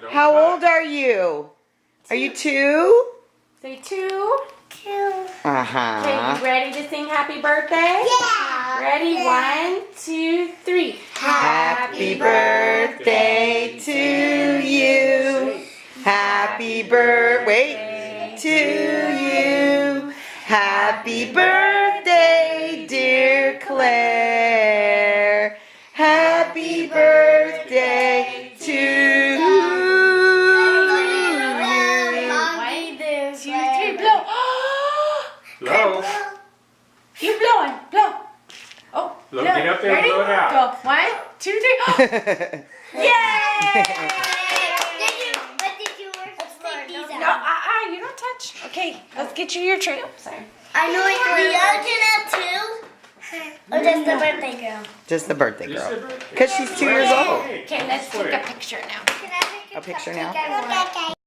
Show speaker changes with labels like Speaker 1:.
Speaker 1: don't
Speaker 2: How
Speaker 1: touch.
Speaker 2: old are you? Are you 2?
Speaker 3: Say 2.
Speaker 2: Uh-huh.
Speaker 3: Okay, you ready to sing happy birthday?
Speaker 4: Yeah.
Speaker 3: Ready? 1, 2, 3.
Speaker 2: Happy birthday to you. Happy birthday to you. Happy birthday, dear Claire. Happy birthday to you.
Speaker 3: 1, 2, 3. Blow.
Speaker 1: Blow.
Speaker 3: Keep blowing. Blow. Oh,
Speaker 1: Blow. Get up there and
Speaker 3: Ready?
Speaker 1: blow it out.
Speaker 3: Go. 1, 2, 3. Yay!
Speaker 4: What did you work for?
Speaker 3: No, you don't touch. Okay, let's get you your treat. Oh, sorry.
Speaker 4: I know it. The Arjuna too? Or just the birthday girl?
Speaker 2: Just the birthday
Speaker 1: Just
Speaker 2: girl.
Speaker 1: the birthday.
Speaker 2: Because she's 2 years old.
Speaker 3: Okay, let's take a picture now.
Speaker 4: Can I take
Speaker 2: A picture now?
Speaker 4: Okay.